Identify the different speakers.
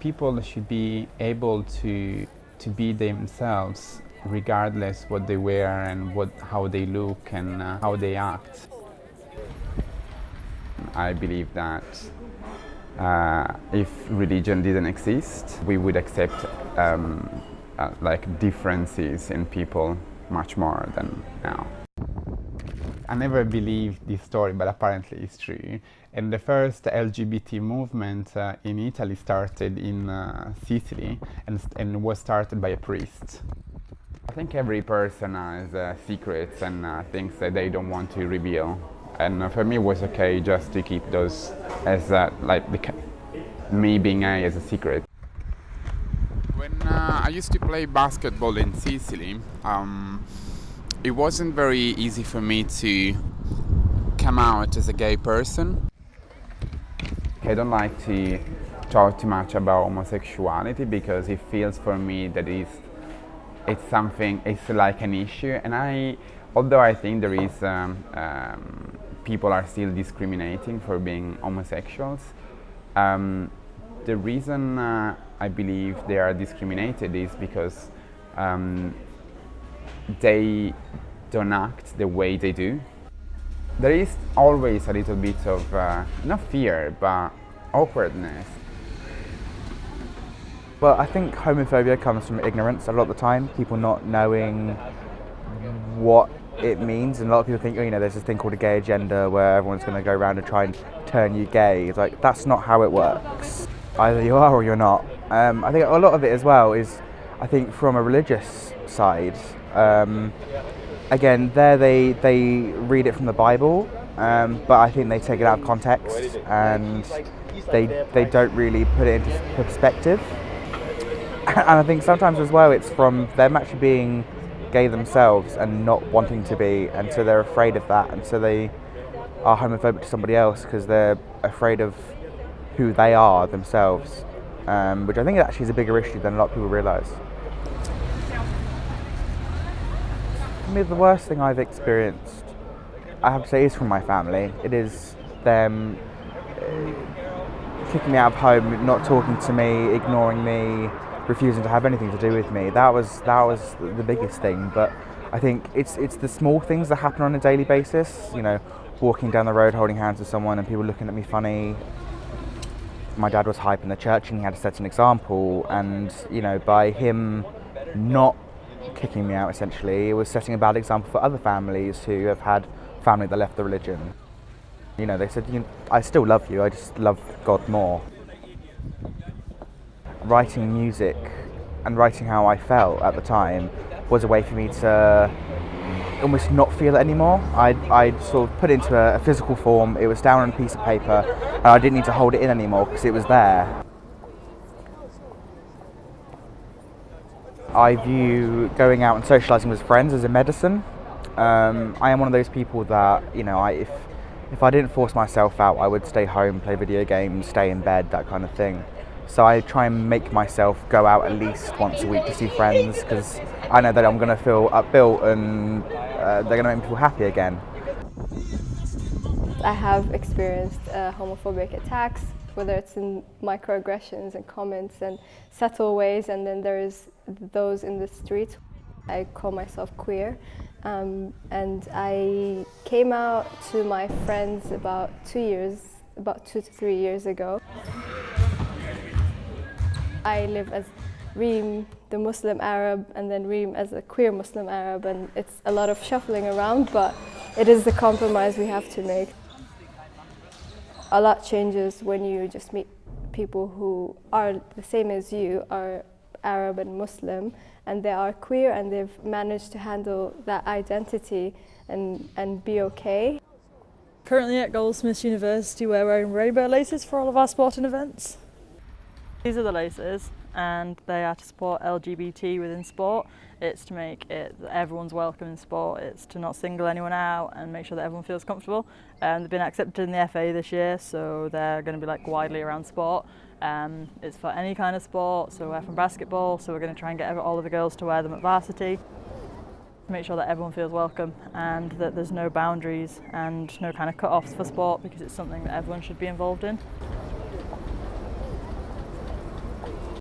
Speaker 1: People should be able to be themselves regardless what they wear and how they look and how they act. I believe that if religion didn't exist, we would accept like differences in people much more than now. I never believed this story, but apparently it's true. And the first LGBT movement in Italy started in Sicily and was started by a priest. I think every person has secrets and things that they don't want to reveal. And for me, it was okay just to keep those as me being gay as a secret. When I used to play basketball in Sicily, it wasn't very easy for me to come out as a gay person. I don't like to talk too much about homosexuality because it feels for me that it's like an issue, and although I think there is people are still discriminating for being homosexuals, the reason I believe they are discriminated is because they don't act the way they do. There is always a little bit of, not fear, but awkwardness.
Speaker 2: Well, I think homophobia comes from ignorance a lot of the time, people not knowing what it means, and a lot of people think, there's this thing called a gay agenda where everyone's going to go around and try and turn you gay. It's like, that's not how it works. Either you are or you're not. I think a lot of it as well is, I think from a religious side, again, there they read it from the Bible, but I think they take it out of context and they don't really put it into perspective. And I think sometimes as well it's from them actually being gay themselves and not wanting to be, and so they're afraid of that, and so they are homophobic to somebody else because they're afraid of who they are themselves, which I think actually is a bigger issue than a lot of people realise. I mean, the worst thing I've experienced, I have to say, is from my family. It is them kicking me out of home, not talking to me, ignoring me, refusing to have anything to do with me. That was the biggest thing. But I think it's the small things that happen on a daily basis. Walking down the road holding hands with someone and people looking at me funny. My dad was hype in the church and he had to set an example, and by him not kicking me out, essentially, it was setting a bad example for other families who have had family that left the religion. They said, I still love you, I just love God more. Writing music and writing how I felt at the time was a way for me to almost not feel it anymore. I'd sort of put it into a physical form, it was down on a piece of paper, and I didn't need to hold it in anymore because it was there. I view going out and socialising with friends as a medicine. I am one of those people that, if I didn't force myself out, I would stay home, play video games, stay in bed, that kind of thing. So I try and make myself go out at least once a week to see friends, because I know that I'm going to feel upbuilt and they're going to make me feel happy again.
Speaker 3: I have experienced homophobic attacks, whether it's in microaggressions and comments and subtle ways, and then there's those in the streets. I call myself queer, and I came out to my friends about 2 to 3 years ago. I live as Reem, the Muslim Arab, and then Reem as a queer Muslim Arab, and it's a lot of shuffling around, but it is the compromise we have to make. A lot changes when you just meet people who are the same as you, are Arab and Muslim, and they are queer, and they've managed to handle that identity and be okay.
Speaker 4: Currently at Goldsmiths University, we're wearing rainbow laces for all of our sporting events. These are the laces, and they are to support LGBT within sport. It's to make it that everyone's welcome in sport. It's to not single anyone out and make sure that everyone feels comfortable. They've been accepted in the FA this year, so they're going to be widely around sport. It's for any kind of sport, so we're from basketball, so we're going to try and get all of the girls to wear them at varsity. Make sure that everyone feels welcome and that there's no boundaries and no kind of cut-offs for sport, because it's something that everyone should be involved in.